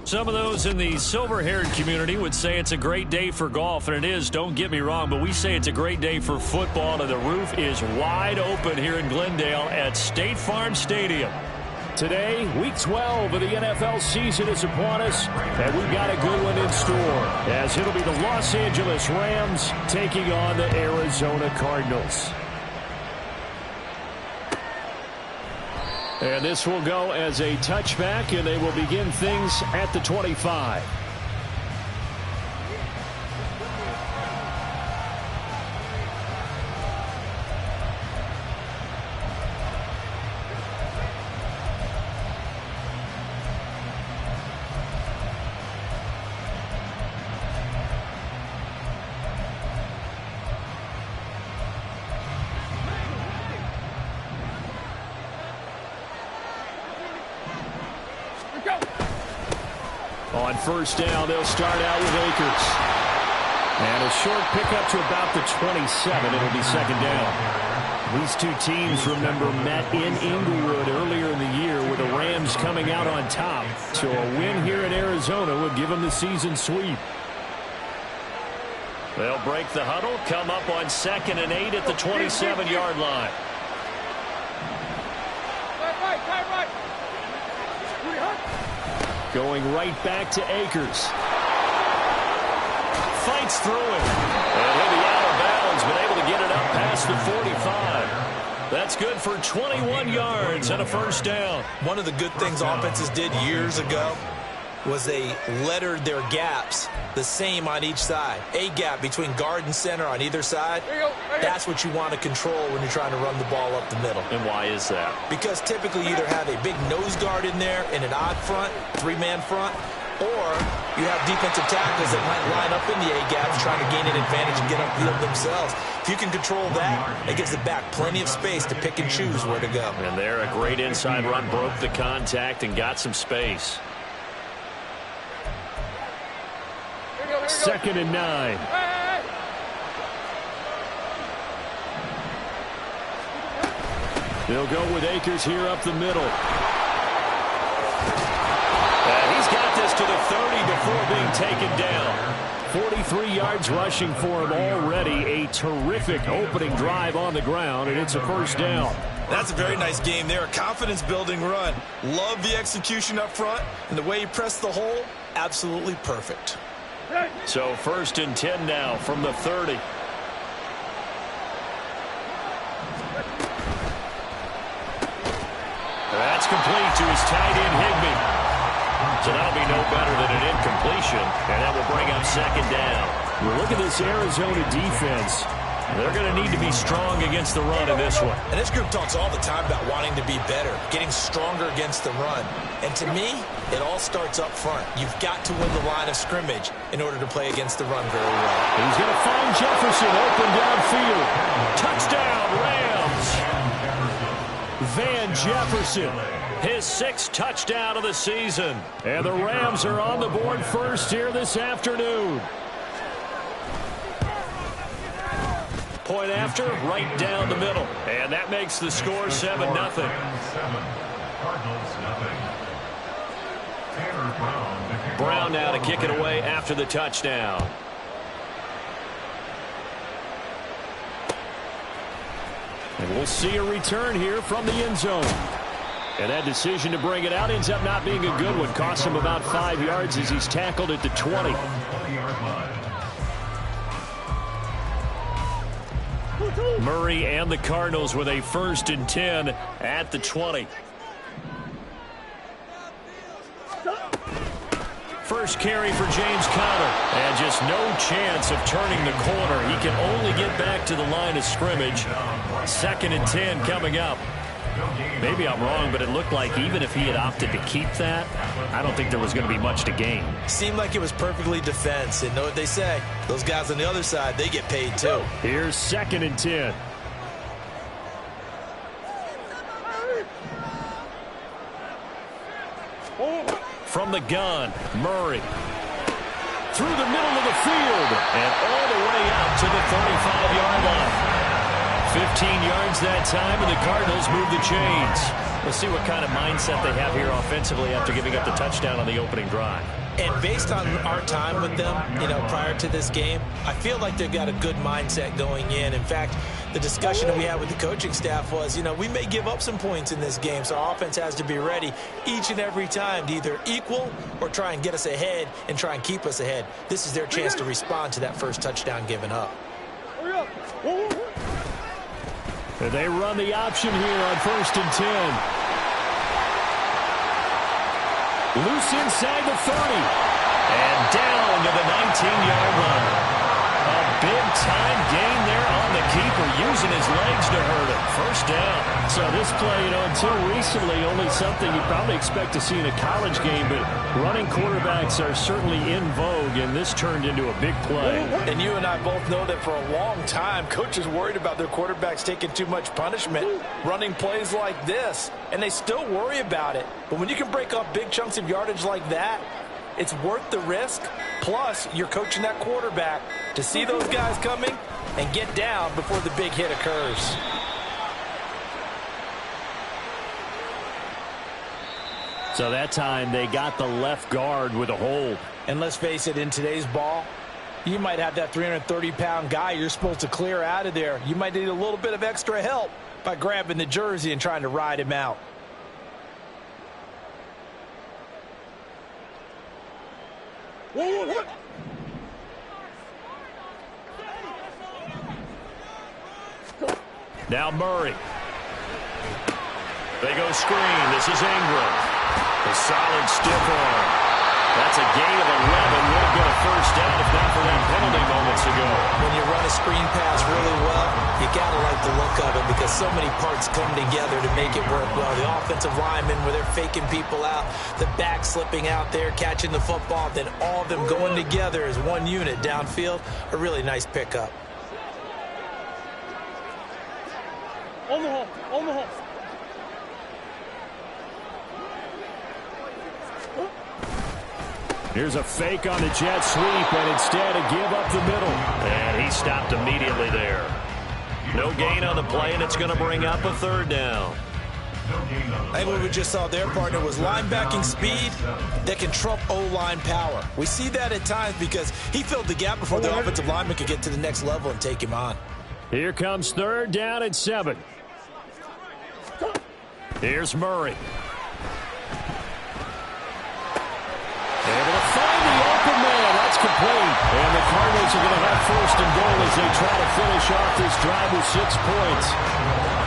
Some of those in the silver-haired community would say it's a great day for golf, and it is, don't get me wrong, but we say it's a great day for football, and the roof is wide open here in Glendale at State Farm Stadium. Today, Week 12 of the NFL season is upon us, and we've got a good one in store, as it'll be the Los Angeles Rams taking on the Arizona Cardinals. And this will go as a touchback, and they will begin things at the 25. On first down, they'll start out with Akers. And a short pickup to about the 27. It'll be second down. These two teams, remember, met in Inglewood earlier in the year with the Rams coming out on top. So a win here in Arizona would give them the season sweep. They'll break the huddle, come up on 2nd and 8 at the 27-yard line. Going right back to Akers. Fights through it. And he'll be out of bounds, but able to get it up past the 45. That's good for 21 yards and a first down. One of the good things offenses did years ago was they lettered their gaps the same on each side. A gap between guard and center on either side. That's what you want to control when you're trying to run the ball up the middle. And why is that? Because typically you either have a big nose guard in there in an odd front, three-man front, or you have defensive tackles that might line up in the A gaps trying to gain an advantage and get upfield themselves. If you can control that, it gives the back plenty of space to pick and choose where to go. And there, a great inside run, broke the contact and got some space. 2nd and 9. They'll go with Akers here up the middle. And he's got this to the 30 before being taken down. 43 yards rushing for him already. A terrific opening drive on the ground, and it's a first down. That's a very nice game there. A confidence-building run. Love the execution up front, and the way he pressed the hole, absolutely perfect. So 1st and 10 now from the 30. That's complete to his tight end, Higbee. So that'll be no better than an incompletion, and that will bring up 2nd down. Well, look at this Arizona defense. They're going to need to be strong against the run in this one. And this group talks all the time about wanting to be better, getting stronger against the run. And to me, it all starts up front. You've got to win the line of scrimmage in order to play against the run very well. He's going to find Jefferson open downfield. Touchdown, Rams! Van Jefferson. His 6th touchdown of the season. And the Rams are on the board first here this afternoon. Point after, right down the middle. And that makes the score 7-0. Brown now to kick it away after the touchdown. And we'll see a return here from the end zone. And that decision to bring it out ends up not being a good one. Cost him about 5 yards as he's tackled at the 20. Murray and the Cardinals with a 1st and 10 at the 20. First carry for James Conner. And just no chance of turning the corner. He can only get back to the line of scrimmage. 2nd and 10 coming up. Maybe I'm wrong, but it looked like even if he had opted to keep that, I don't think there was going to be much to gain. Seemed like it was perfectly defense. And know what they say? Those guys on the other side, they get paid too. Here's 2nd and 10. From the gun, Murray. Through the middle of the field. And all the way out to the 35-yard line. 15 yards that time, and the Cardinals move the chains. We'll see what kind of mindset they have here offensively after giving up the touchdown on the opening drive. And based on our time with them, prior to this game, I feel like they've got a good mindset going in. In fact, the discussion that we had with the coaching staff was, we may give up some points in this game, so our offense has to be ready each and every time to either equal or try and get us ahead and try and keep us ahead. This is their chance to respond to that first touchdown given up. They run the option here on 1st and 10. Loose inside the 30. And down to the 19-yard line. A big-time gain there on the keeper, using his legs to hurt him. First down. So this play, until recently, only something you probably expect to see in a college game, but running quarterbacks are certainly in vogue, and this turned into a big play. And you and I both know that for a long time, coaches worried about their quarterbacks taking too much punishment, running plays like this, and they still worry about it. But when you can break up big chunks of yardage like that, it's worth the risk. Plus, you're coaching that quarterback to see those guys coming and get down before the big hit occurs. So that time they got the left guard with a hold. And let's face it, in today's ball, you might have that 330-pound guy you're supposed to clear out of there. You might need a little bit of extra help by grabbing the jersey and trying to ride him out. Now Murray. They go screen. This is Ingram. A solid stiff arm. That's a gain of 11. Would have been a first down if not for that penalty moments ago. When you run a screen pass really well, you got to like the look of it because so many parts come together to make it work well. The offensive linemen, where they're faking people out, the back slipping out there, catching the football, then all of them going together as one unit downfield. A really nice pickup. On the hole. On the hole. Here's a fake on the jet sweep, and instead a give up the middle. And he stopped immediately there. No gain on the play, and it's going to bring up a third down. I think what we just saw there, partner, was linebacking speed that can trump O-line power. We see that at times because he filled the gap before the offensive lineman could get to the next level and take him on. Here comes 3rd down and 7. Here's Murray. Able to find the open man. That's complete. And the Cardinals are going to have 1st and goal as they try to finish off this drive with 6 points.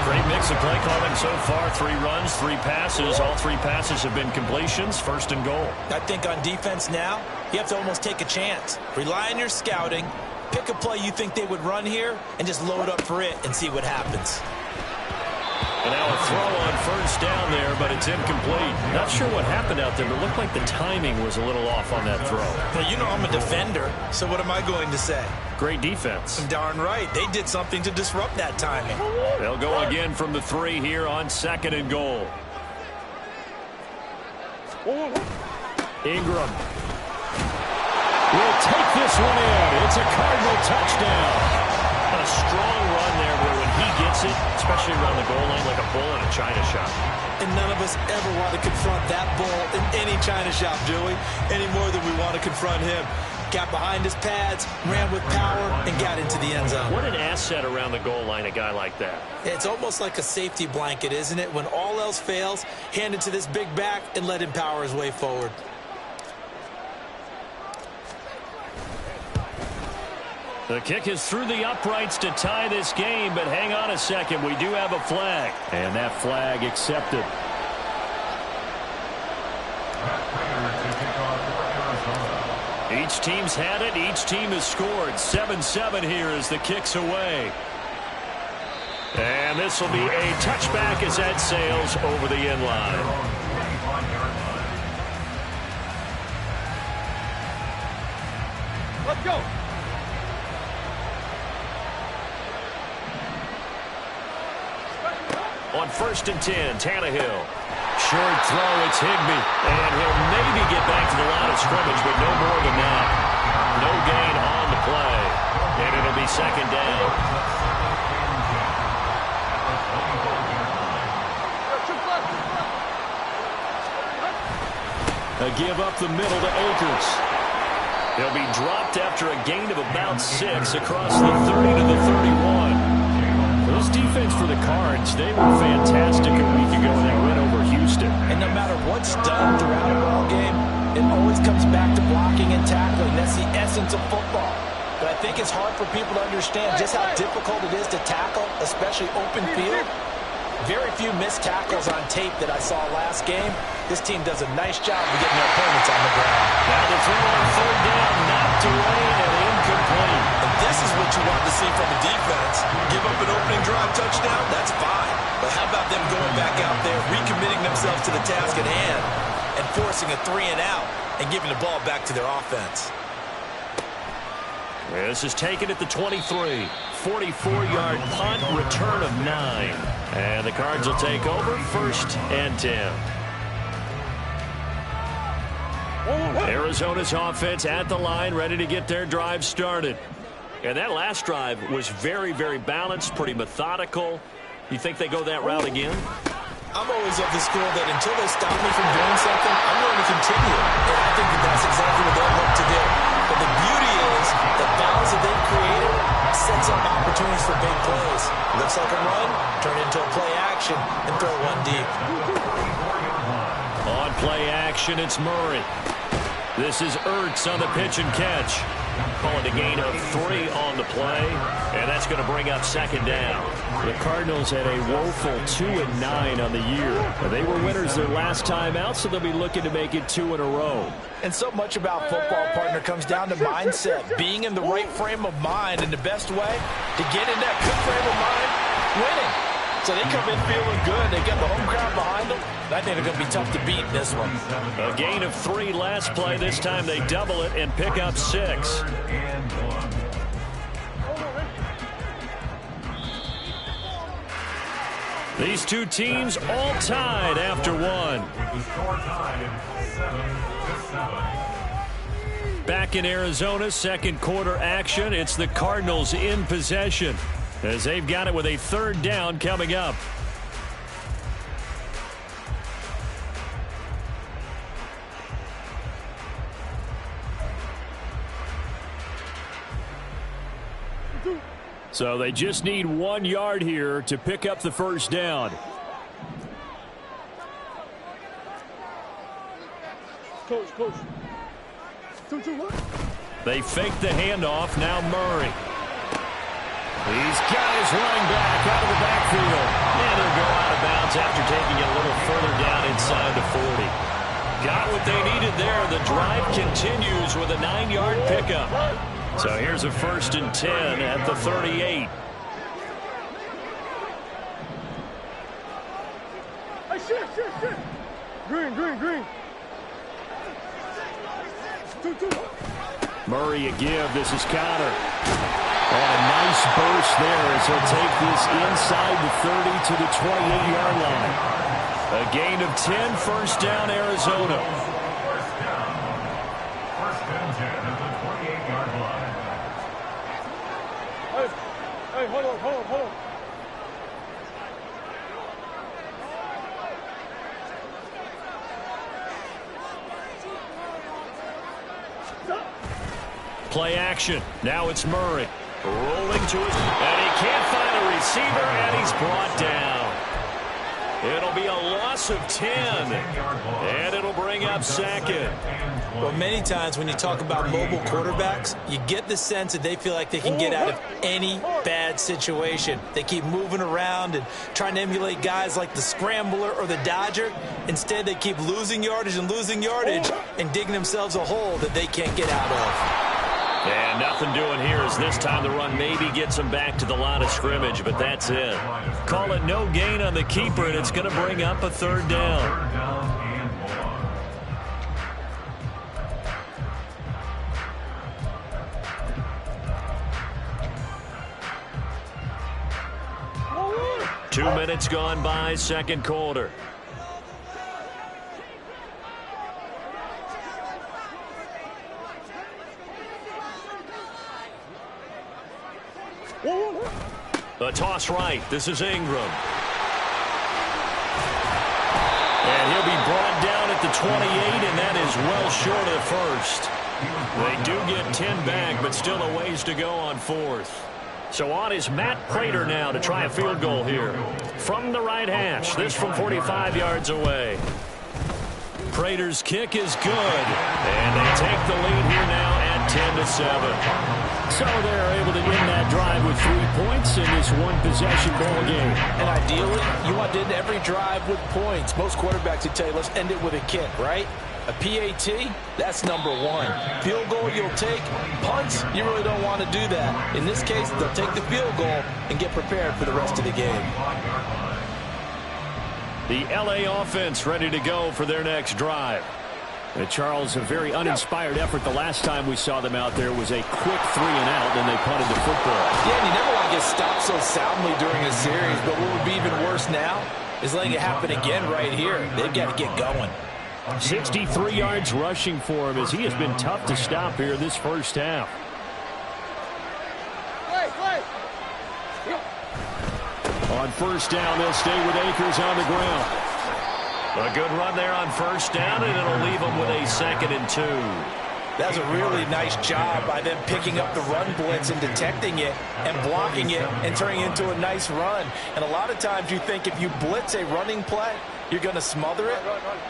Great mix of play calling so far. 3 runs, 3 passes. All 3 passes have been completions. 1st and goal. I think on defense now, you have to almost take a chance. Rely on your scouting. Pick a play you think they would run here and just load up for it and see what happens. And now a throw on 1st down there, but it's incomplete. Not sure what happened out there, but it looked like the timing was a little off on that throw. Well, you know I'm a defender, so what am I going to say? Great defense. Darn right. They did something to disrupt that timing. They'll go again from the 3 here on 2nd and goal. Ingram will take this one in. It's a Cardinal touchdown. A strong run there where when he gets it, especially around the goal line, like a bull in a china shop. And none of us ever want to confront that bull in any china shop, do we? Any more than we want to confront him. Got behind his pads, ran with power, and got into the end zone. What an asset around the goal line, a guy like that. It's almost like a safety blanket, isn't it? When all else fails, hand it to this big back and let him power his way forward. The kick is through the uprights to tie this game, but hang on a second. We do have a flag. And that flag accepted. Each team's had it. Each team has scored. 7-7 here as the kick's away. And this will be a touchback as that sails over the end line. Let's go. On 1st and 10, Tannehill. Short throw, it's Higbee. And he'll maybe get back to the line of scrimmage, but no more than that. No gain on the play. And it'll be 2nd down. A give up the middle to Akers. He'll be dropped after a gain of about 6 across the 30 to the 31. This defense for the Cards, they were fantastic a week ago in that win over Houston. And no matter what's done throughout a ball game, it always comes back to blocking and tackling. That's the essence of football. But I think it's hard for people to understand just how difficult it is to tackle, especially open field. Very few missed tackles on tape that I saw last game. This team does a nice job of getting their opponents on the ground. Now the throw on third down, knocked away and incomplete. And this is what you want to see from the defense. Give up an opening drive touchdown, that's fine. But how about them going back out there, recommitting themselves to the task at hand, and forcing a 3 and out, and giving the ball back to their offense. This is taken at the 23. 44-yard punt, return of 9. And the Cards will take over, 1st and 10. Arizona's offense at the line, ready to get their drive started. And that last drive was very, very balanced, pretty methodical. You think they go that route again? I'm always of the school that until they stop me from doing something, I'm going to continue. And I think that that's exactly what they'll look to do. But the beauty is the balance that they've created sets up opportunities for big plays. Looks like a run, turn it into a play action, and throw one deep. On play action, it's Murray. This is Ertz on the pitch and catch. Calling a gain of 3 on the play, and that's going to bring up 2nd down. The Cardinals had a woeful 2-9 on the year. They were winners their last time out, so they'll be looking to make it 2 in a row. And so much about football, partner, comes down to mindset. Being in the right frame of mind, and the best way to get in that good frame of mind, winning. So they come in feeling good. They get the home crowd behind them. I think they're going to be tough to beat in this one. A gain of 3 last play. This time they double it and pick up 6. These two teams all tied after 1. Back in Arizona, 2nd quarter action. It's the Cardinals in possession as they've got it with a 3rd down coming up. So they just need 1 yard here to pick up the 1st down. Coach. 2-2-1. They fake the handoff. Now Murray. He's got his running back out of the backfield. And he'll go out of bounds after taking it a little further down inside the 40. Got what they needed there. The drive continues with a 9-yard pickup. So here's a 1st and 10 at the 38. Hey, shit. Green. 2-2. Murray a give. This is Connor. And a nice burst there as he'll take this inside the 30 to the 28-yard line. A gain of 10, 1st down, Arizona. Hey, hold on. Play action. Now it's Murray. Rolling to his... And he can't find a receiver, and he's brought down. It'll be a loss of 10. And it'll bring up 2nd. Well, many times when you talk about mobile quarterbacks, you get the sense that they feel like they can get out of any bad situation. They keep moving around and trying to emulate guys like the Scrambler or the Dodger. Instead, they keep losing yardage and digging themselves a hole that they can't get out of. And nothing doing here as this time the run maybe gets them back to the line of scrimmage, but that's it. Call it no gain on the keeper, and it's going to bring up a 3rd down. Two minutes gone by, 2nd quarter. A toss right. This is Ingram. And he'll be brought down at the and that is well short of the first. They do get 10 back, but still a ways to go on fourth. So on is Matt Prater now to try a field goal here. From the right hash, this from 45 yards away. Prater's kick is good, and they take the lead here now at 10-7. So they're able to end that drive with 3 points in this one-possession ball game. And ideally, you want to end every drive with points. Most quarterbacks would tell you, let's end it with a kick, right? A PAT, that's number one. Field goal you'll take. Punts, you really don't want to do that. In this case, they'll take the field goal and get prepared for the rest of the game. The LA offense ready to go for their next drive. Charles, a very uninspired effort. The last time we saw them out there was a quick 3 and out, and they punted the football. Yeah, and you never want to get stopped so soundly during a series, but what would be even worse now is letting it happen again right here. They've got to get going. 63 yards rushing for him as he has been tough to stop here this first half. On first down, they'll stay with Akers on the ground. A good run there on first down, and it'll leave them with a 2nd and 2. That's a really nice job by them picking up the run blitz and detecting it and blocking it and turning it into a nice run. And a lot of times you think if you blitz a running play, you're going to smother it.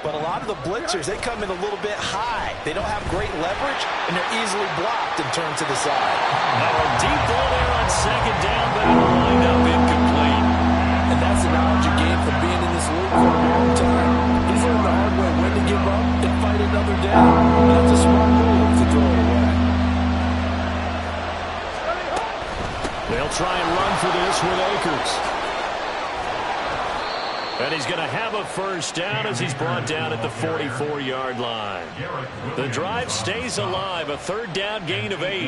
But a lot of the blitzers, they come in a little bit high. They don't have great leverage, and they're easily blocked and turned to the side. Now a deep ball there on 2nd down, but it'll wind up incomplete. And that's the knowledge you gain from being in this league for a long time. He's learned the hard way when to give up and fight another down. And that's a smart move to throw it away. They'll try and run for this with Akers. And he's going to have a first down as he's brought down at the 44-yard line. The drive stays alive, a 3rd down gain of 8.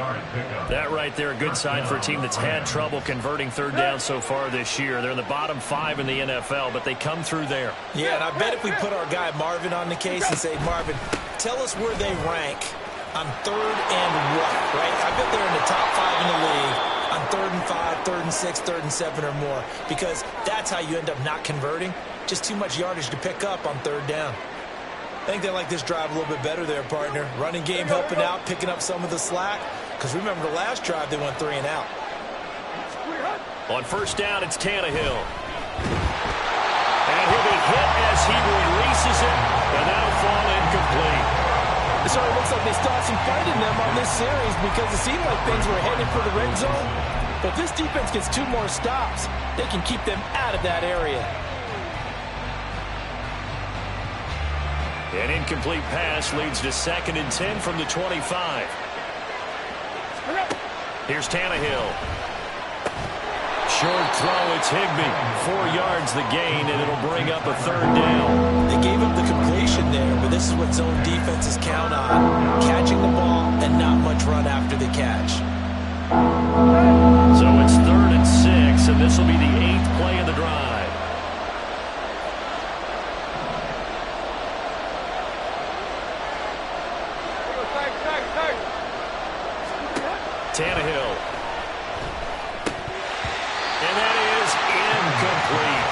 That right there, a good sign for a team that's had trouble converting 3rd down so far this year. They're in the bottom 5 in the NFL, but they come through there. Yeah, and I bet if we put our guy Marvin on the case and say, Marvin, tell us where they rank on 3rd and what, right? I bet they're in the top 5 in the league on 3rd and 5, 3rd and 6, 3rd and 7 or more, because that's how you end up not converting. Just too much yardage to pick up on 3rd down. I think they like this drive a little bit better there, partner. Running game helping out, picking up some of the slack. Because remember the last drive, they went 3 and out. On first down, it's Tannehill. And he'll be hit as he releases it, and that'll fall incomplete. So it looks like they still have some fight in them on this series because it seemed like things were headed for the red zone. But if this defense gets 2 more stops, they can keep them out of that area. An incomplete pass leads to 2nd and 10 from the 25. Here's Tannehill. Short throw, it's Higbee. 4 yards the gain, and it'll bring up a 3rd down. They gave up the completion there, but this is what zone defenses count on. Catching the ball and not much run after the catch. So it's 3rd and 6, and this will be the 8th play of the drive. Tannehill. And that is incomplete.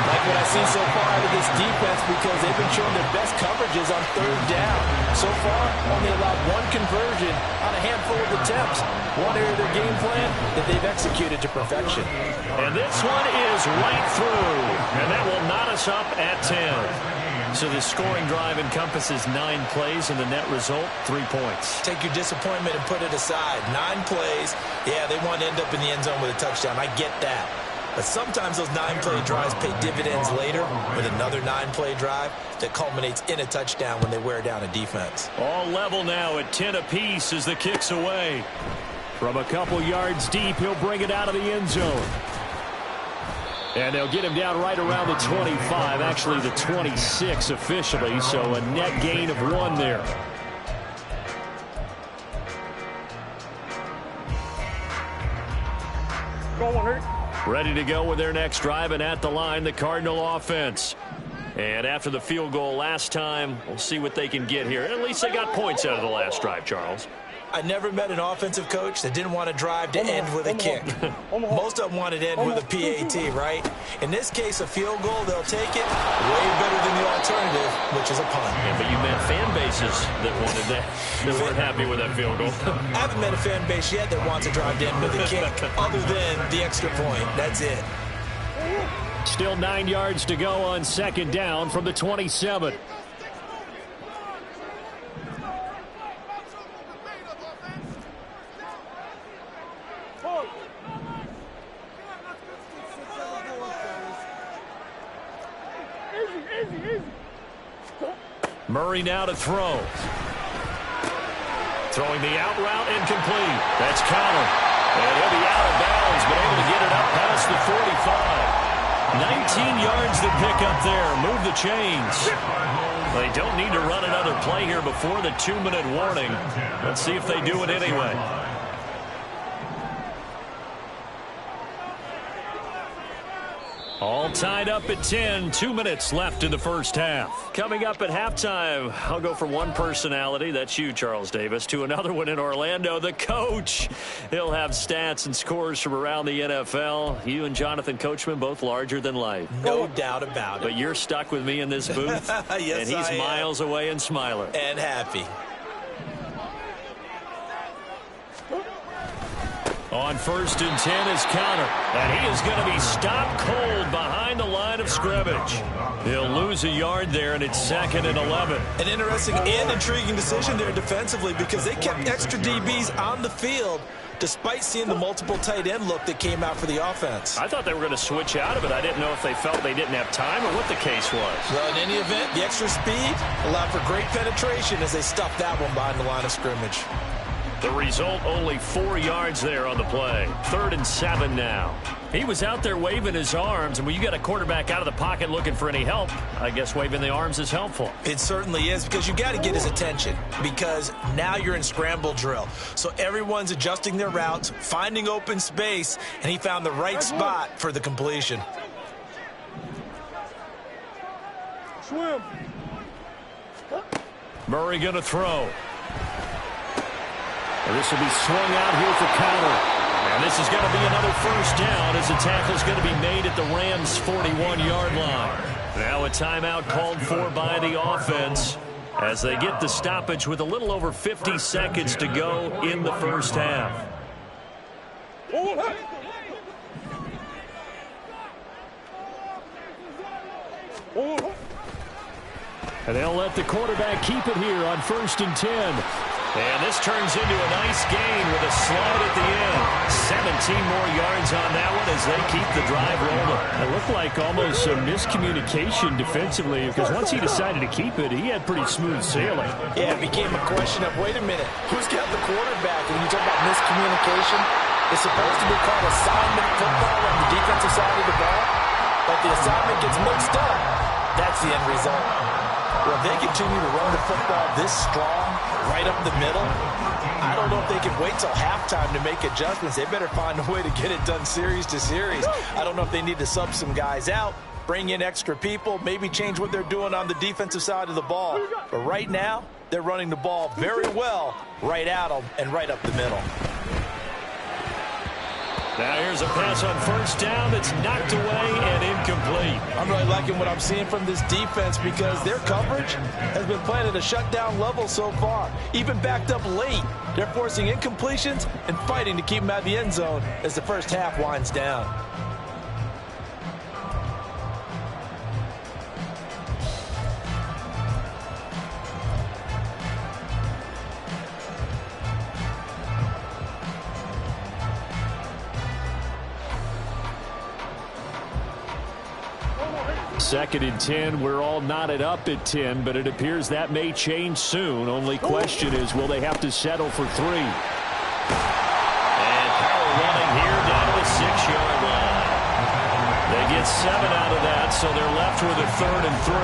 Like what I've seen so far out of this defense because they've been showing their best coverages on 3rd down. So far, only allowed 1 conversion on a handful of attempts. One area of their game plan that they've executed to perfection. And this one is right through. And that will knot us up at 10. So the scoring drive encompasses 9 plays, and the net result, 3 points. Take your disappointment and put it aside. 9 plays. Yeah, they want to end up in the end zone with a touchdown. I get that. But sometimes those 9-play drives pay dividends later with another 9-play drive that culminates in a touchdown when they wear down a defense. All level now at 10 apiece as the kick's away. From a couple yards deep, he'll bring it out of the end zone. And they'll get him down right around the 25, actually the 26 officially, so a net gain of 1 there. Go on, Hurt. Ready to go with their next drive, and at the line, the Cardinal offense. And after the field goal last time, we'll see what they can get here. At least they got points out of the last drive, Charles. I never met an offensive coach that didn't want to drive to end with a kick. Most of them wanted to end with a PAT, right? In this case, a field goal, they'll take it way better than the alternative, which is a punt. Yeah, but you met fan bases that wanted that, that weren't happy with that field goal. I haven't met a fan base yet that wants to drive to end with a kick other than the extra point. That's it. Still 9 yards to go on second down from the 27. Murray now to throw. Throwing the out route incomplete. That's Connor. And he'll be out of bounds, but able to get it up past the 45. 19 yards to pick up there. Move the chains. They don't need to run another play here before the 2-minute warning. Let's see if they do it anyway. All tied up at 10. 2 minutes left in the first half. Coming up at halftime, I'll go from one personality, that's you, Charles Davis, to another one in Orlando, the coach. He'll have stats and scores from around the NFL. You and Jonathan Coachman, both larger than life. No doubt about it. But you're stuck with me in this booth. Yes, and he's miles away and smiling. And happy. On 1st and 10 is Connor. And he is going to be stopped cold behind the line of scrimmage. He'll lose a yard there, and it's 2nd and 11. An interesting and intriguing decision there defensively because they kept extra DBs on the field despite seeing the multiple tight end look that came out for the offense. I thought they were going to switch out of it. I didn't know if they felt they didn't have time or what the case was. Well, in any event, the extra speed allowed for great penetration as they stuffed that one behind the line of scrimmage. The result, only 4 yards there on the play. 3rd and 7 now. He was out there waving his arms, and when you got a quarterback out of the pocket looking for any help, I guess waving the arms is helpful. It certainly is because you got to get his attention because now you're in scramble drill. So everyone's adjusting their routes, finding open space, and he found the right spot for the completion. Swim. Murray going to throw. And this will be swung out here for Connor. And this is going to be another first down as the tackle is going to be made at the Rams' 41-yard line. Now a timeout called for by the offense as they get the stoppage with a little over 50 seconds to go in the first half. And they'll let the quarterback keep it here on 1st and 10. And this turns into a nice gain with a slide at the end. 17 more yards on that one as they keep the drive rolling. It looked like almost some miscommunication defensively because once he decided to keep it, he had pretty smooth sailing. Yeah, it became a question of, wait a minute, who's got the quarterback? When you talk about miscommunication, it's supposed to be called assignment football on the defensive side of the ball, but the assignment gets mixed up. That's the end result. Well, if they continue to run the football this strong, right up the middle, I don't know if they can wait till halftime to make adjustments. They better find a way to get it done series to series. I don't know if they need to sub some guys out, bring in extra people, maybe change what they're doing on the defensive side of the ball. But right now, they're running the ball very well right at them and right up the middle. Now here's a pass on 1st down that's knocked away and incomplete. I'm really liking what I'm seeing from this defense because their coverage has been playing at a shutdown level so far. Even backed up late, they're forcing incompletions and fighting to keep them out of the end zone as the first half winds down. Second and 10. We're all knotted up at 10, but it appears that may change soon. Only question is, will they have to settle for 3? And power running here down to the 6-yard line. They get 7 out of that, so they're left with a 3rd and 3.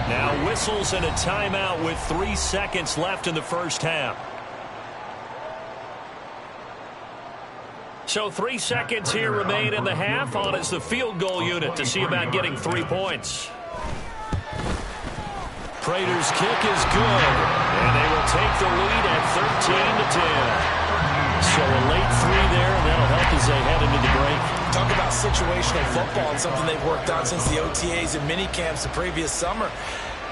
Now whistles and a timeout with 3 seconds left in the first half. So 3 seconds here remain in the half. On is the field goal unit to see about getting 3 points. Prater's kick is good, and they will they'll take the lead at 13-10. So a late 3 there, and that'll help as they head into the break. Talk about situational football and something they've worked on since the OTAs and mini camps the previous summer.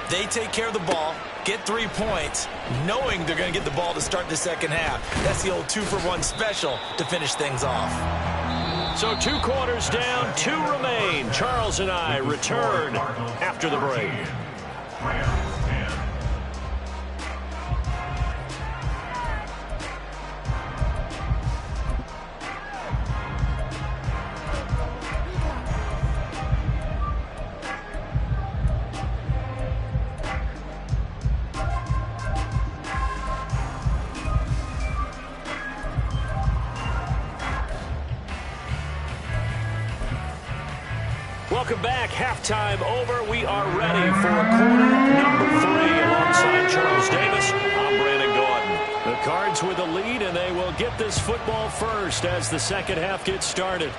They take care of the ball, get 3 points, knowing they're going to get the ball to start the second half. That's the old 2-for-1 special to finish things off. So 2 quarters down, 2 remain. Charles and I return after the break. Welcome back. Halftime over. We are ready for quarter number 3. Alongside Charles Davis, I'm Brandon Gordon. The Cards with a lead, and they will get this football first as the second half gets started.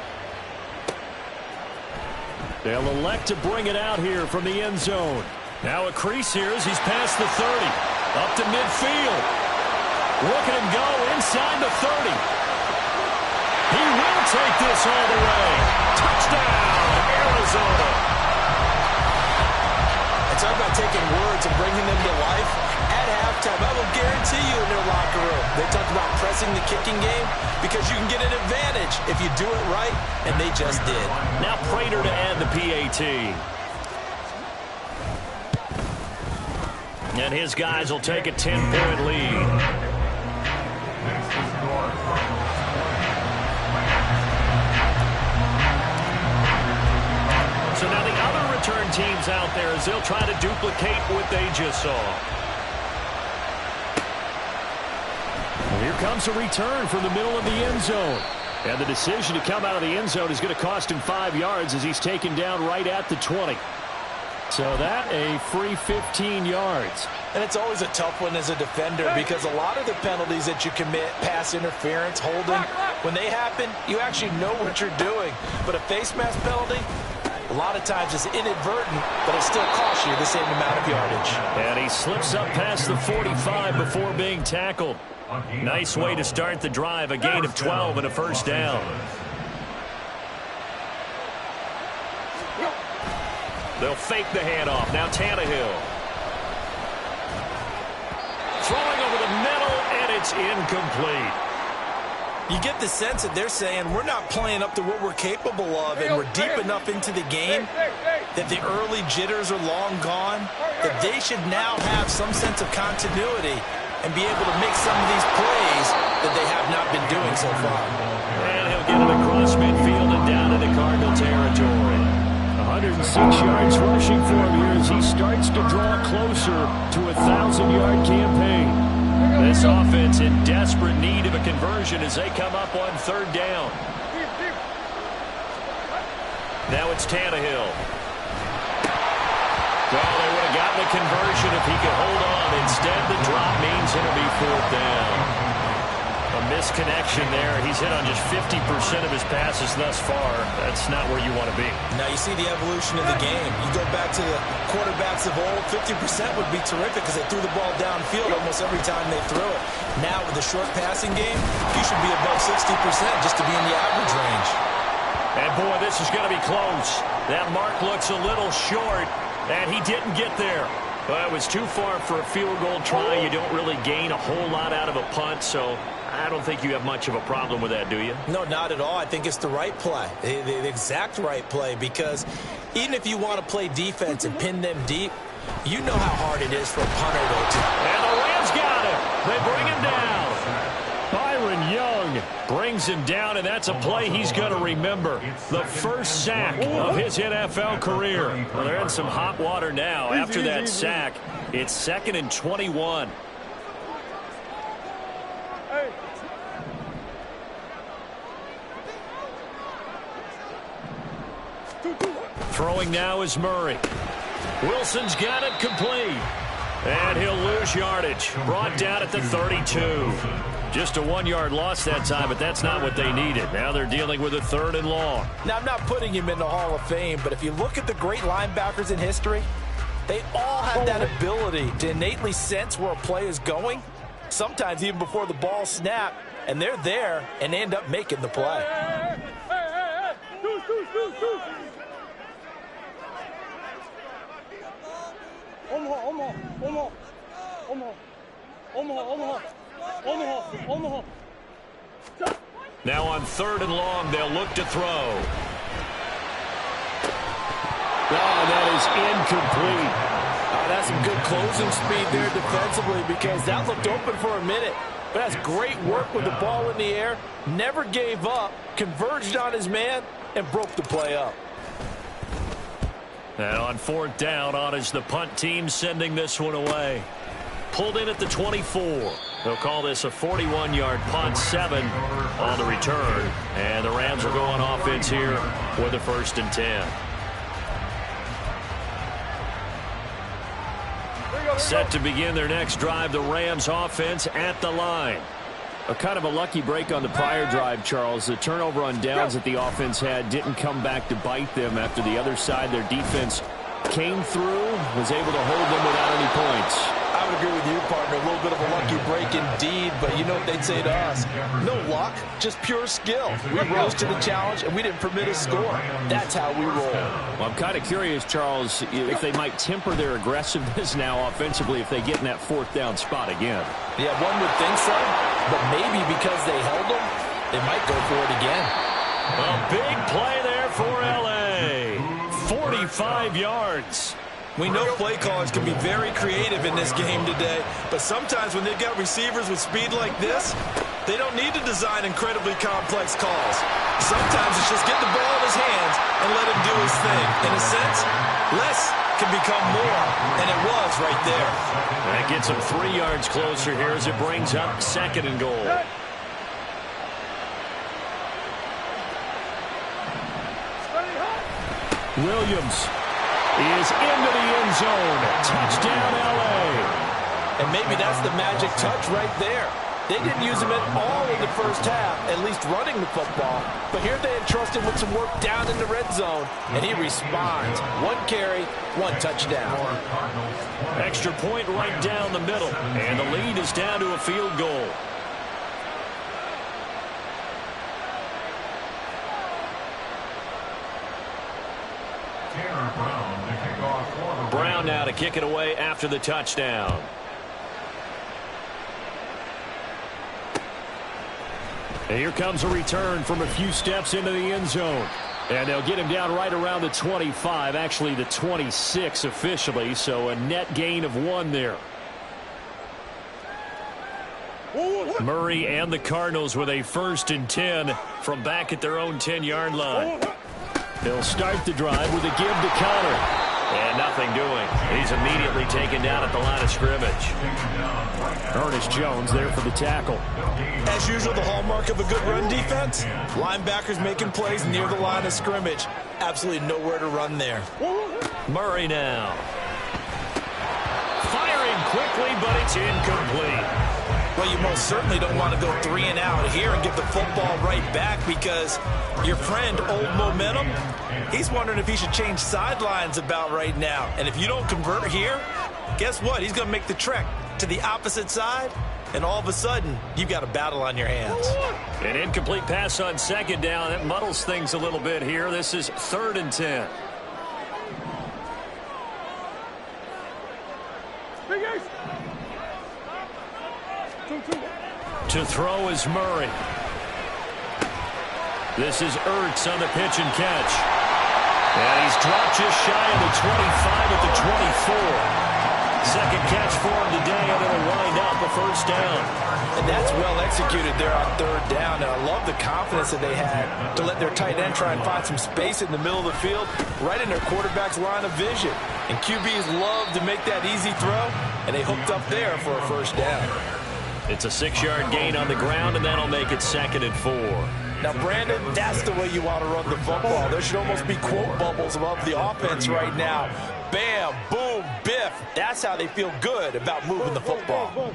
They'll elect to bring it out here from the end zone. Now a crease here as he's past the 30. Up to midfield. Look at him go inside the 30. He will take this all the way. Touchdown, Arizona. And talk about taking words and bringing them to life. At halftime, I will guarantee you in their locker room, they talked about pressing the kicking game because you can get an advantage if you do it right, and they just did. Now Prater to add the PAT. And his guys will take a 10-point lead. So now the other return teams out there as they'll try to duplicate what they just saw. Well, here comes a return from the middle of the end zone. And the decision to come out of the end zone is going to cost him 5 yards as he's taken down right at the 20. So that a free 15 yards. And it's always a tough one as a defender because a lot of the penalties that you commit, pass interference, holding, when they happen, you actually know what you're doing. But a face mask penalty, a lot of times it's inadvertent, but it still costs you the same amount of yardage. And he slips up past the 45 before being tackled. Nice way to start the drive, a gain of 12 and a first down. They'll fake the handoff. Now Tannehill. Throwing over the middle, and it's incomplete. You get the sense that they're saying we're not playing up to what we're capable of, and we're deep enough into the game that the early jitters are long gone, that they should now have some sense of continuity and be able to make some of these plays that they have not been doing so far. And he'll get it across midfield and down into Cardinal territory. 106 yards rushing for him here as he starts to draw closer to a 1,000-yard campaign. This offense in desperate need of a conversion as they come up on third down. Now it's Tannehill. Well, they would have gotten the conversion if he could hold on. Instead, the drop means it'll be fourth down. A misconnection there. He's hit on just 50% of his passes thus far. That's not where you want to be. Now you see the evolution of the game. You go back to the quarterbacks of old, 50% would be terrific because they threw the ball downfield almost every time they threw it. Now with the short passing game, you should be above 60% just to be in the average range. And boy, this is going to be close. That mark looks a little short, and he didn't get there. Well, it was too far for a field goal try. You don't really gain a whole lot out of a punt, so I don't think you have much of a problem with that, do you? No, not at all. I think it's the right play, the exact right play, because even if you want to play defense and pin them deep, you know how hard it is for a punter to. And the Rams got him. They bring him down. Byron Young brings him down, and that's a play he's going to remember. The first sack of his NFL career. Well, they're in some hot water now. After that sack, it's 2nd and 21. Throwing now is Murray. Wilson's got it complete. And he'll lose yardage. Brought down at the 32. Just a 1-yard loss that time, but that's not what they needed. Now they're dealing with a 3rd and long. Now, I'm not putting him in the Hall of Fame, but if you look at the great linebackers in history, They all have that ability to innately sense where a play is going, sometimes even before the ball snaps, and they're there and end up making the play. Now on 3rd and long, they'll look to throw. Oh, that is incomplete. That's some good closing speed there defensively, because that looked open for a minute. But that's great work with the ball in the air. Never gave up, converged on his man, and broke the play up. And on 4th down, on is the punt team sending this one away. Pulled in at the 24. They'll call this a 41-yard punt, 7 on the return. And the Rams will go on offense here with a 1st and 10. Set to begin their next drive, the Rams offense at the line. A kind of a lucky break on the prior drive, Charles. The turnover on downs that the offense had didn't come back to bite them after the other side. Their defense came through, was able to hold them without any points. I would agree with you, partner. A little bit of a lucky break indeed, but you know what they'd say to us? No luck, just pure skill. We rose to the challenge, and we didn't permit a score. That's how we roll. Well, I'm kind of curious, Charles, if they might temper their aggressiveness now offensively if they get in that 4th down spot again. Yeah, one would think so, but maybe because they held them, they might go for it again. A big play there for L.A. 45 yards. We know play callers can be very creative in this game today, but sometimes when they've got receivers with speed like this, they don't need to design incredibly complex calls. Sometimes it's just get the ball in his hands and let him do his thing. In a sense, less can become more, and it was right there. That gets him 3 yards closer here as it brings up 2nd and goal. Williams is into the end zone. Touchdown, L.A. And maybe that's the magic touch right there. They didn't use him at all in the first half, at least running the football. But here they entrust him with some work down in the red zone, and he responds. 1 carry, 1 touchdown. Extra point right down the middle, and the lead is down to a field goal. Brown now to kick it away after the touchdown. And here comes a return from a few steps into the end zone. And they'll get him down right around the 25, actually the 26 officially, so a net gain of 1 there. Murray and the Cardinals with a 1st and 10 from back at their own 10-yard line. They'll start the drive with a give to counter. And nothing doing. He's immediately taken down at the line of scrimmage. Ernest Jones there for the tackle. As usual, the hallmark of a good run defense, linebackers making plays near the line of scrimmage. Absolutely nowhere to run there. Murray now. Firing quickly, but it's incomplete. Well, you most certainly don't want to go 3 and out here and get the football right back, because your friend, Old Momentum, he's wondering if he should change sidelines about right now. And if you don't convert here, guess what? He's going to make the trek to the opposite side, and all of a sudden, you've got a battle on your hands. An incomplete pass on 2nd down. That muddles things a little bit here. This is 3rd and 10. To throw is Murray. This is Ertz on the pitch and catch. And he's dropped just shy of the 25 at the 24. Second catch for him today, and it'll wind up a 1st down. And that's well executed there on 3rd down. And I love the confidence that they had to let their tight end try and find some space in the middle of the field, right in their quarterback's line of vision. And QBs love to make that easy throw, and they hooked up there for a 1st down. It's a 6-yard gain on the ground, and that'll make it 2nd and 4. Now, Brandon, that's the way you want to run the football. There should almost be quote bubbles above the offense right now. Bam, boom, biff. That's how they feel good about moving the football.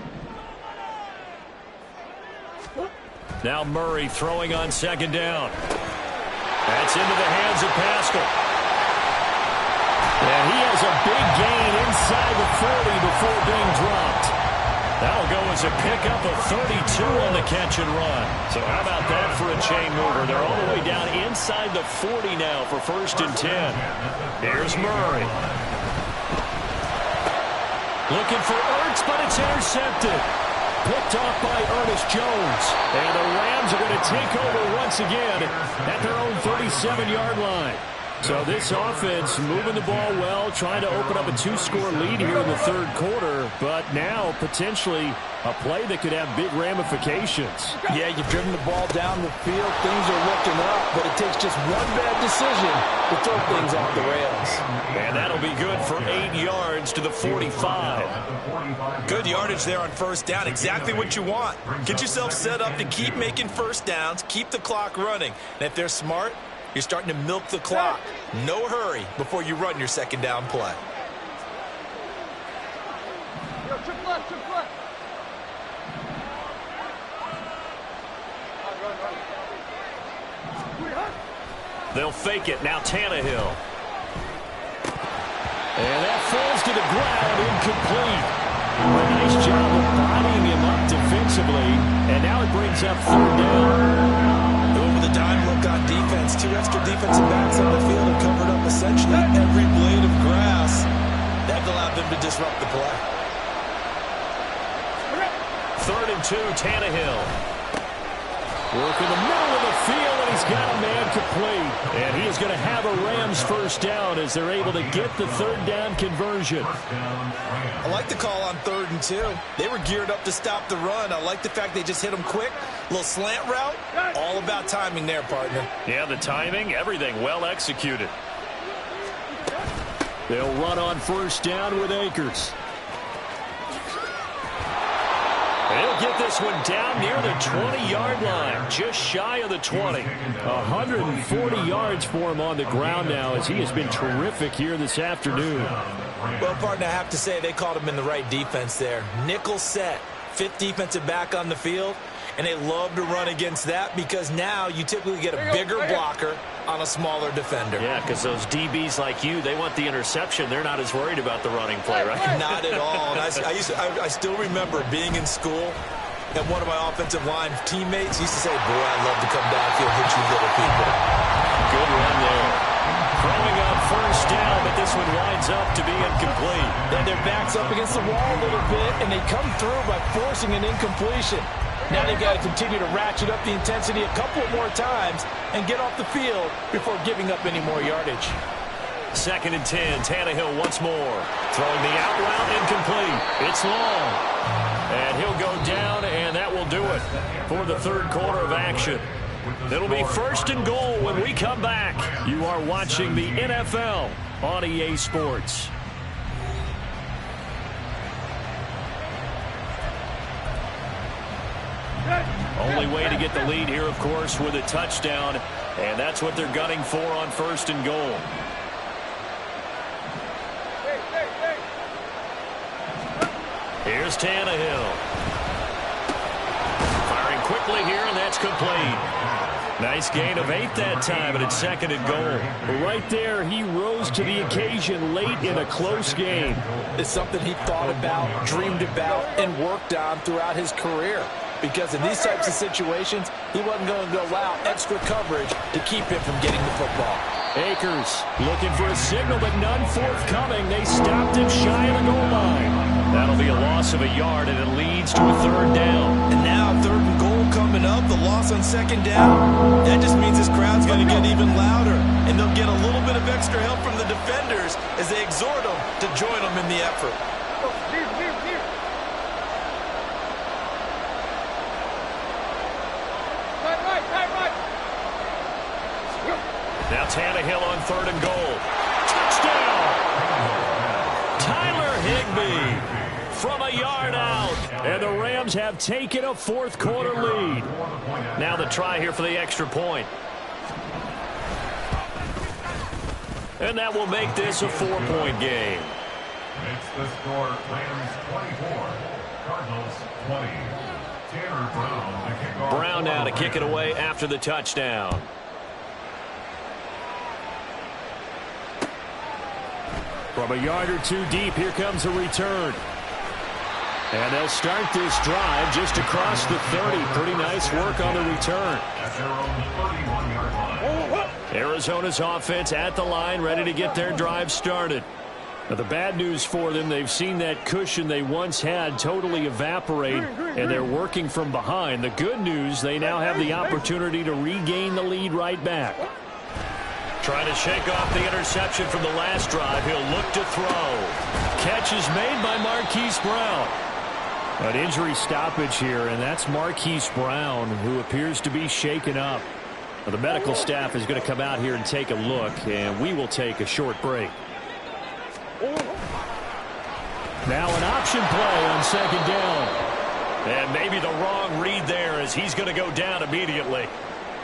Now Murray throwing on 2nd down. That's into the hands of Pascal. And he has a big gain inside the 40 before being dropped. That'll go as a pickup of 32 on the catch and run. So how about that for a chain mover? They're all the way down inside the 40 now for 1st and 10. Here's Murray. Looking for Ertz, but it's intercepted. Picked off by Ernest Jones. And the Rams are going to take over once again at their own 37-yard line. So this offense moving the ball well, trying to open up a 2-score lead here in the 3rd quarter, but now potentially a play that could have big ramifications. Yeah, you've driven the ball down the field. Things are looking up, but it takes just one bad decision to throw things off the rails. And that'll be good for 8 yards to the 45. Good yardage there on 1st down. Exactly what you want. Get yourself set up to keep making 1st downs, keep the clock running. And if they're smart, you're starting to milk the clock. No hurry before you run your 2nd down play. They'll fake it. Now Tannehill. And that falls to the ground, incomplete. A nice job of bodying him up defensively. And now it brings up 3rd down. Over the dime look on defense. 2 extra defensive backs on the field and covered up essentially every blade of grass. That allowed them to disrupt the play. 3rd and 2, Tannehill. Work in the middle of the field, and he's got a man complete. And he is going to have a Rams 1st down as they're able to get the 3rd down conversion. I like the call on 3rd and 2. They were geared up to stop the run. I like the fact they just hit them quick. Little slant route. All about timing there, partner. Yeah, the timing, everything well executed. They'll run on 1st down with Akers. He'll get this one down near the 20-yard line, just shy of the 20. 140 yards for him on the ground now as he has been terrific here this afternoon. Well, partner, I have to say they called him in the right defense there. Nickel set, 5th defensive back on the field, and they love to run against that because now you typically get a bigger blocker on a smaller defender. Yeah, because those DBs like you, they want the interception. They're not as worried about the running play, right? Not at all. And I still remember being in school, and one of my offensive line teammates used to say, boy, I'd love to come downfield, hit you little people. Good run there. Throwing on 1st down, but this one winds up to be incomplete. And their back's up against the wall a little bit, and they come through by forcing an incompletion. Now they've got to continue to ratchet up the intensity a couple more times and get off the field before giving up any more yardage. 2nd and 10, Tannehill once more. Throwing the out route, incomplete. It's long. And he'll go down, and that will do it for the 3rd quarter of action. It'll be 1st and goal when we come back. You are watching the NFL on EA Sports. Only way to get the lead here, of course, with a touchdown, and that's what they're gunning for on 1st and goal. Here's Tannehill. Firing quickly here, and that's complete. Nice gain of 8 that time, and it's 2nd and goal. Right there, he rose to the occasion late in a close game. It's something he thought about, dreamed about, and worked on throughout his career. Because in these types of situations, he wasn't going to allow extra coverage to keep him from getting the football. Akers looking for a signal, but none forthcoming. They stopped him shy of the goal line. That'll be a loss of a yard, and it leads to a 3rd down. And now 3rd and goal coming up, the loss on 2nd down. That just means this crowd's going to get even louder, and they'll get a little bit of extra help from the defenders as they exhort them to join them in the effort. Now Tannehill on 3rd and goal. Touchdown! Tyler Higbee from a yard out. And the Rams have taken a 4th quarter lead. Now the try here for the extra point. And that will make this a 4-point game. It's the score, Rams 24, Cardinals 20. Tanner Brown to kick off. Brown now to kick it away after the touchdown. From a yard or two deep, here comes a return. And they'll start this drive just across the 30. Pretty nice work on the return. Arizona's offense at the line, ready to get their drive started. Now, the bad news for them, they've seen that cushion they once had totally evaporate, and they're working from behind. The good news, they now have the opportunity to regain the lead right back. Trying to shake off the interception from the last drive. He'll look to throw. Catch is made by Marquise Brown. An injury stoppage here, and that's Marquise Brown, who appears to be shaken up. Well, the medical staff is going to come out here and take a look, and we will take a short break. Now an option play on second down. And maybe the wrong read there as he's going to go down immediately.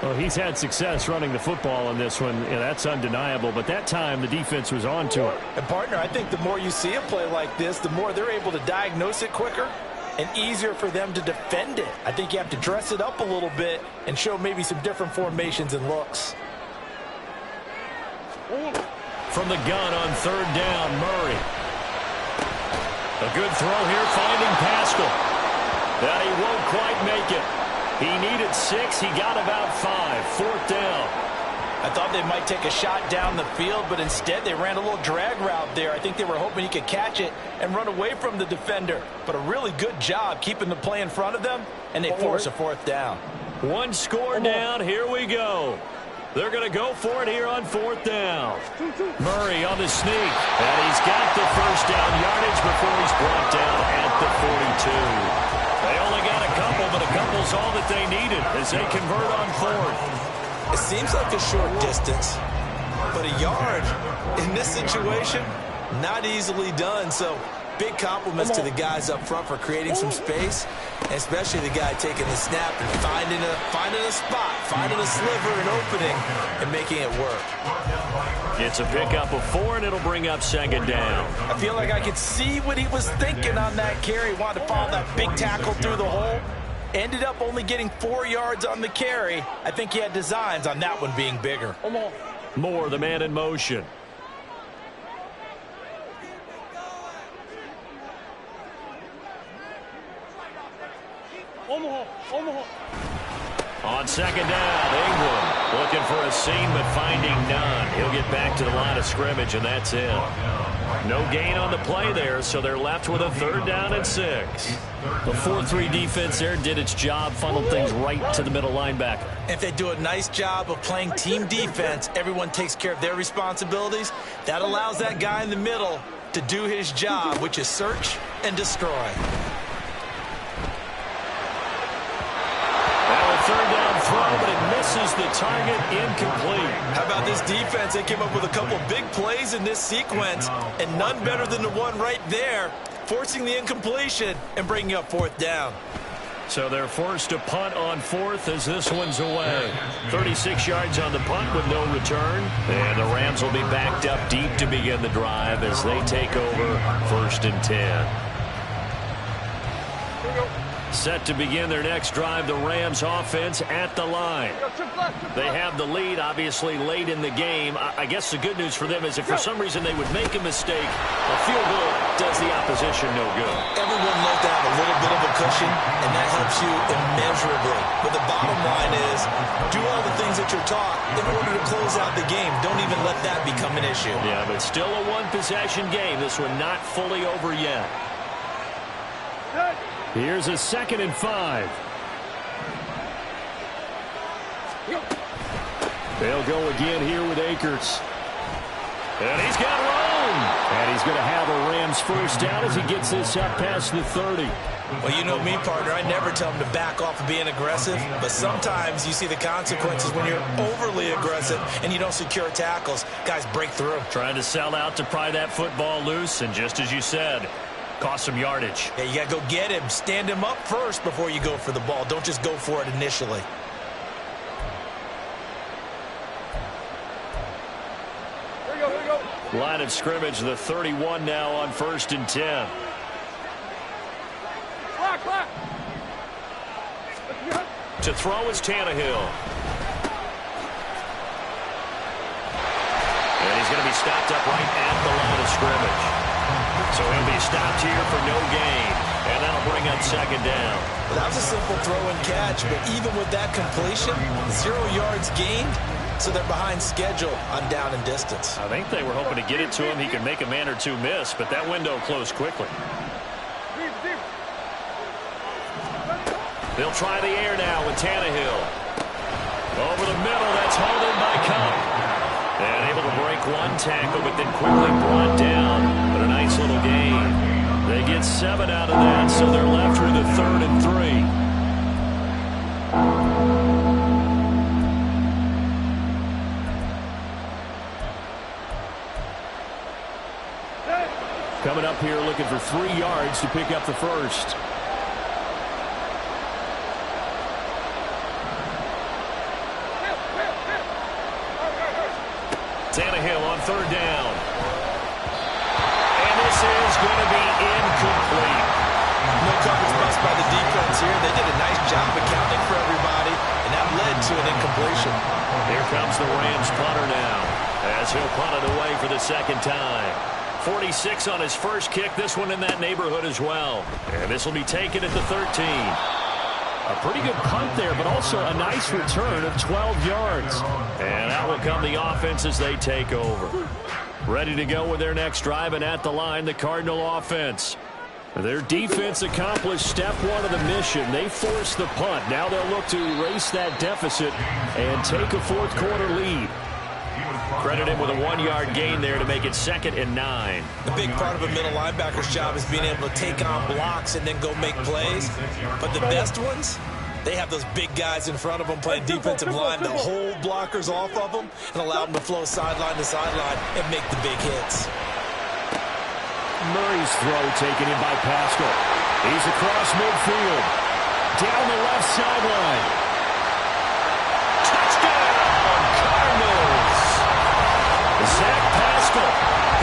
Well, he's had success running the football in this one. Yeah, that's undeniable. But that time, the defense was on to it. And, partner, I think the more you see a play like this, the more they're able to diagnose it quicker and easier for them to defend it. I think you have to dress it up a little bit and show maybe some different formations and looks. From the gun on third down, Murray. A good throw here, finding Pascal. That he won't quite make it. He needed 6. He got about 5. Fourth down. I thought they might take a shot down the field, but instead they ran a little drag route there. I think they were hoping he could catch it and run away from the defender. But a really good job keeping the play in front of them, and they force a fourth down. One score down. Here we go. They're going to go for it here on fourth down. Murray on the sneak. And he's got the first down yardage before he's brought down at the 42. They only got a couple, but a couple's all that they needed as they convert on fourth. It seems like a short distance, but a yard in this situation, not easily done. So big compliments to the guys up front for creating some space, and especially the guy taking the snap and finding a spot, finding a sliver, an opening, and making it work. It's a pickup of 4, and it'll bring up second down. I feel like I could see what he was thinking on that carry. Wanted to follow that big tackle through the hole. Ended up only getting 4 yards on the carry. I think he had designs on that one being bigger. Moore, the man in motion. On second down, Ingram looking for a seam but finding none. He'll get back to the line of scrimmage, and that's it. No gain on the play there, so they're left with a third down and 6. The 4-3 defense there did its job, funneled things right to the middle linebacker. If they do a nice job of playing team defense, everyone takes care of their responsibilities. That allows that guy in the middle to do his job, which is search and destroy. Third down throw, but it misses the target, incomplete. How about this defense? They came up with a couple big plays in this sequence, and none better than the one right there, forcing the incompletion and bringing up fourth down. So they're forced to punt on fourth as this one's away. 36 yards on the punt with no return. And the Rams will be backed up deep to begin the drive as they take over 1st and 10. Set to begin their next drive, the Rams offense at the line. They have the lead, obviously, late in the game. I guess the good news for them is if for some reason they would make a mistake, a field goal does the opposition no good. Everyone loves to have a little bit of a cushion, and that helps you immeasurably. But the bottom line is, do all the things that you're taught in order to close out the game. Don't even let that become an issue. Yeah, but still a one-possession game. This one not fully over yet. Here's a 2nd and 5. They'll go again here with Akers. And he's got room. And he's going to have a Rams first down as he gets this up past the 30. Well, you know me, partner. I never tell him to back off of being aggressive, but sometimes you see the consequences when you're overly aggressive and you don't secure tackles. Guys break through. Trying to sell out to pry that football loose, and just as you said, cost some yardage. Yeah, you got to go get him. Stand him up first before you go for the ball. Don't just go for it initially. Here we go. Line of scrimmage, the 31 now on 1st and 10. Clock. To throw is Tannehill. And he's going to be stopped up right at the line of scrimmage. So he'll be stopped here for no gain. And that'll bring up second down. Well, that was a simple throw and catch, but even with that completion, 0 yards gained, so they're behind schedule on down and distance. I think they were hoping to get it to him. He could make a man or two miss, but that window closed quickly. They'll try the air now with Tannehill. Over the middle, that's hauled in by Cup. And able to break one tackle, but then quickly brought down. But a nice little gain. They get 7 out of that, so they're left with a 3rd and 3. Coming up here looking for 3 yards to pick up the first. Tannehill on 3rd down. And this is going to be incomplete. No coverage bust by the defense here. They did a nice job accounting for everybody, and that led to an incompletion. Here comes the Rams punter now, as he'll punt it away for the second time. 46 on his first kick, this one in that neighborhood as well. And this will be taken at the 13. A pretty good punt there, but also a nice return of 12 yards. And out will come the offense as they take over. Ready to go with their next drive, and at the line, the Cardinal offense. Their defense accomplished step 1 of the mission. They forced the punt. Now they'll look to erase that deficit and take a 4th quarter lead. Credit him with a 1-yard gain there to make it 2nd and 9. The big part of a middle linebacker's job is being able to take on blocks and then go make plays. But the best ones, they have those big guys in front of them playing defensive line to hold blockers off of them and allow them to flow sideline to sideline and make the big hits. Murray's throw taken in by Pascal. He's across midfield. Down the left sideline. Touchdown, Cardinals! Zach Pascal,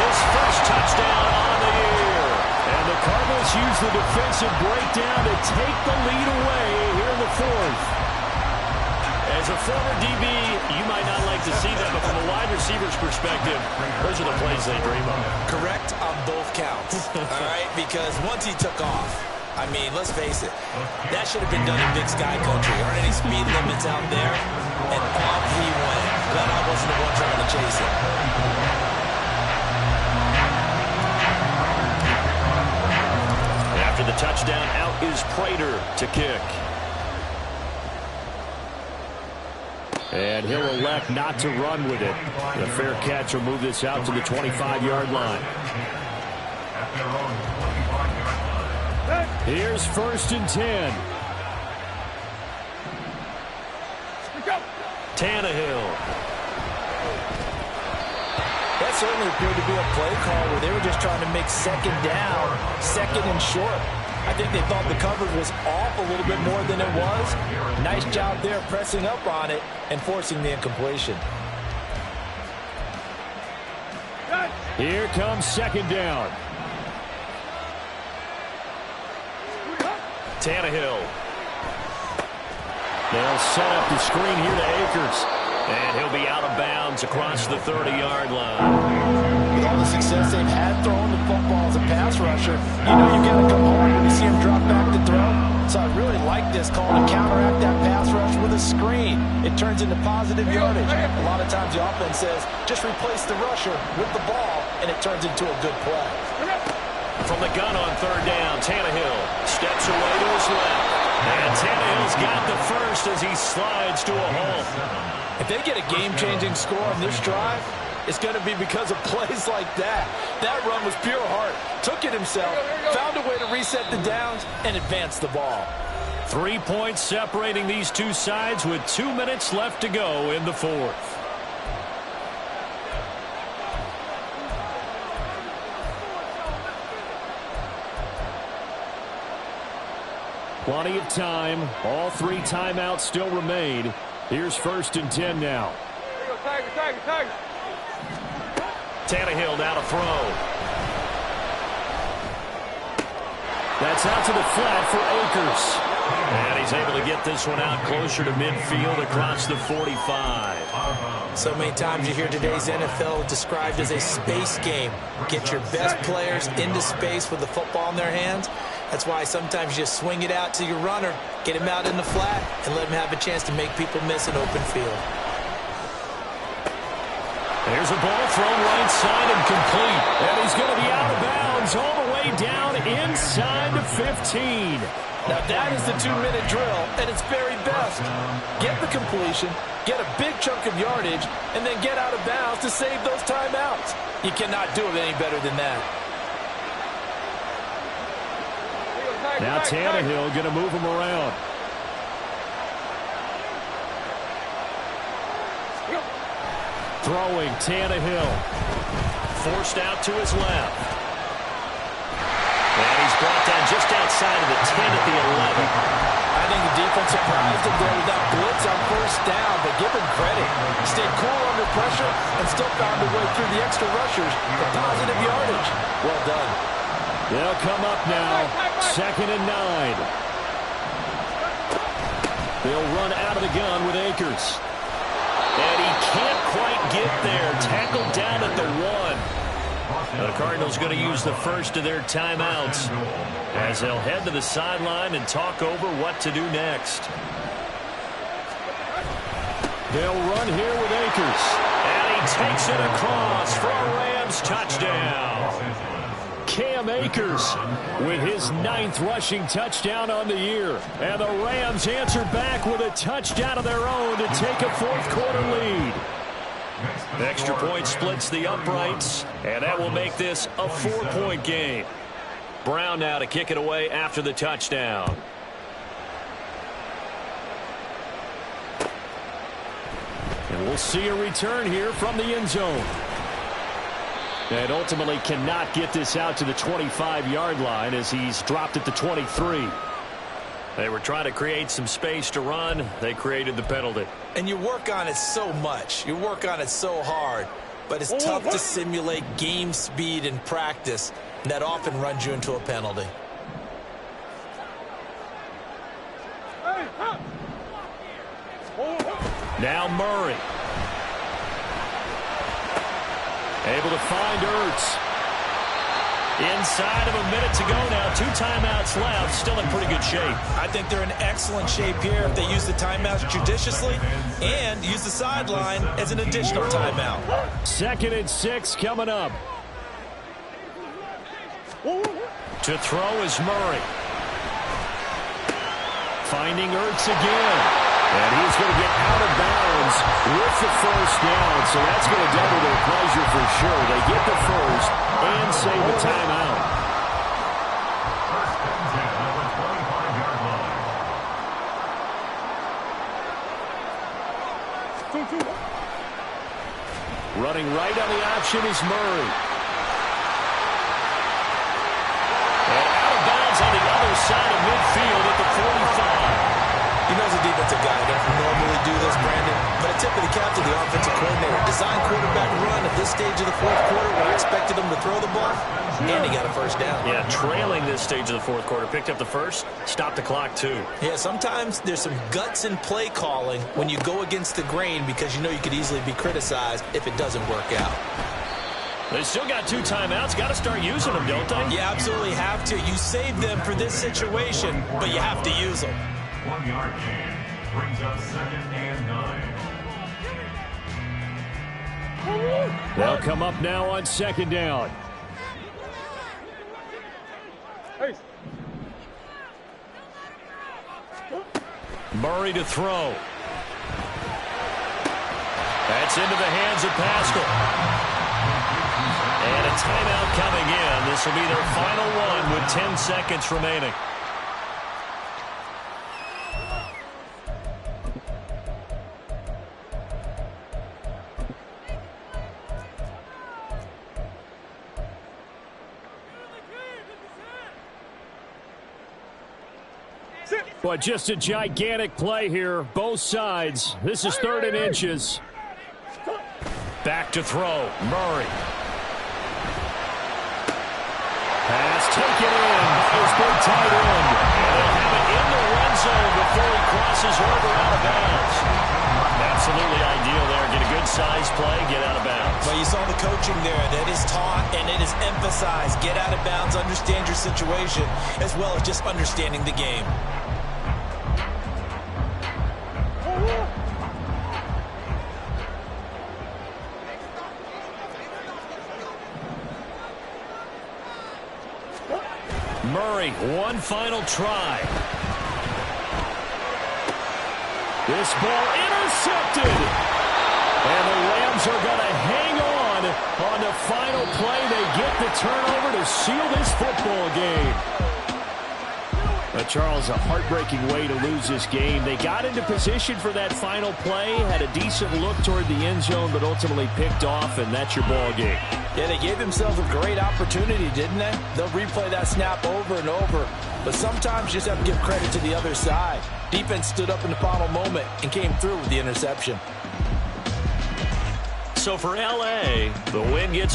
his first touchdown on the year. And the Cardinals use the defensive breakdown to take the lead away here in the 4th. As a former DB, you might not like to see that, but from a wide receiver's perspective, those are the plays they dream of. Correct on both counts, all right? Because once he took off, I mean, let's face it, that should have been done in Big Sky Country. There aren't any speed limits out there, and off he went. Glad I wasn't the one trying to chase him. After the touchdown, out is Prater to kick. And he'll elect not to run with it. The fair catch will move this out to the 25-yard line. Here's 1st and 10. Tannehill. That certainly appeared to be a play call where they were just trying to make 2nd down, 2nd and short. I think they thought the coverage was off a little bit more than it was. Nice job there pressing up on it and forcing the incompletion. Here comes 2nd down. Tannehill. They'll set up the screen here to Akers. And he'll be out of bounds across the 30-yard line. With all the success they've had throwing the football as a pass rusher, you know you've got to come home when you see him drop back to throw. So I really like this call to counteract that pass rush with a screen. It turns into positive yardage. A lot of times the offense says, just replace the rusher with the ball, and it turns into a good play. From the gun on 3rd down, Tannehill steps away to his left. And Tannehill's got the first as he slides to a halt. If they get a game-changing score on this drive, it's going to be because of plays like that. That run was pure heart. Took it himself, found a way to reset the downs, and advance the ball. 3 points separating these two sides with 2 minutes left to go in the 4th. Plenty of time. All 3 timeouts still remain. Here's 1st and 10 now. Tiger. Tannehill now to throw. That's out to the flat for Akers. And he's able to get this one out closer to midfield across the 45. So many times you hear today's NFL described as a space game. Get your best players into space with the football in their hands. That's why sometimes you just swing it out to your runner, get him out in the flat, and let him have a chance to make people miss an open field. There's a ball thrown right side and complete. And he's going to be out of bounds all the way down inside the 15. Now that is the 2-minute drill at its very best. Get the completion, get a big chunk of yardage, and then get out of bounds to save those timeouts. You cannot do it any better than that. Now Tannehill going to move him around. Throwing Tannehill. Forced out to his left. And he's brought down just outside of the 10 at the 11. I think the defense surprised him there with that blitz on first down, but give him credit. Stayed cool under pressure and still found a way through the extra rushers for positive yardage. Well done. They'll come up now. 2nd and 9. They'll run out of the gun with Akers. And he can't quite get there. Tackled down at the 1. The Cardinals going to use the first of their timeouts as they'll head to the sideline and talk over what to do next. They'll run here with Akers. And he takes it across for a Rams touchdown. Cam Akers with his 9th rushing touchdown on the year. And the Rams answer back with a touchdown of their own to take a 4th quarter lead. Extra point splits the uprights, and that will make this a 4-point game. Brown now to kick it away after the touchdown. And we'll see a return here from the end zone. And ultimately cannot get this out to the 25-yard line as he's dropped at the 23. They were trying to create some space to run. They created the penalty. And you work on it so much. You work on it so hard. But it's tough to simulate game speed in practice. And that often runs you into a penalty. Now Murray. Able to find Ertz. Inside of a minute to go now. 2 timeouts left. Still in pretty good shape. I think they're in excellent shape here if they use the timeouts judiciously and use the sideline as an additional timeout. 2nd and 6 coming up. To throw is Murray. Finding Ertz again. And he's going to get out of bounds with the first down. So that's going to double their pleasure for sure. They get the first and save a timeout. Running right on the option is Murray. And out of bounds on the other side of midfield at the 45. You know, as a defensive guy, I don't normally do this, Brandon, but a tip of the cap to the offensive coordinator. Design quarterback run at this stage of the 4th quarter when I expected him to throw the ball, and he got a first down. Yeah, trailing this stage of the 4th quarter. Picked up the first, stopped the clock too. Yeah, sometimes there's some guts in play calling when you go against the grain because you know you could easily be criticized if it doesn't work out. They still got 2 timeouts. Got to start using them, don't they? You absolutely have to. You save them for this situation, but you have to use them. 1-yard gain brings up 2nd and 9. They'll come up now on 2nd down. Murray to throw. That's into the hands of Pascal. And a timeout coming in. This will be their final one with 10 seconds remaining. But just a gigantic play here, both sides. This is 3rd and inches. Back to throw, Murray. Pass taken in by his big tight end. And they'll have it in the red crosses over out of bounds. Absolutely ideal there. Get a good size play, get out of bounds. Well, you saw the coaching there. That is taught and it is emphasized. Get out of bounds, understand your situation, as well as just understanding the game. Murray, one final try. This ball intercepted. And the Rams are going to hang on the final play. They get the turnover to seal this football game. But Charles, a heartbreaking way to lose this game. They got into position for that final play, had a decent look toward the end zone, but ultimately picked off, and that's your ball game. Yeah, they gave themselves a great opportunity, didn't they? They'll replay that snap over and over. But sometimes you just have to give credit to the other side. Defense stood up in the final moment and came through with the interception. So for L.A., the win gets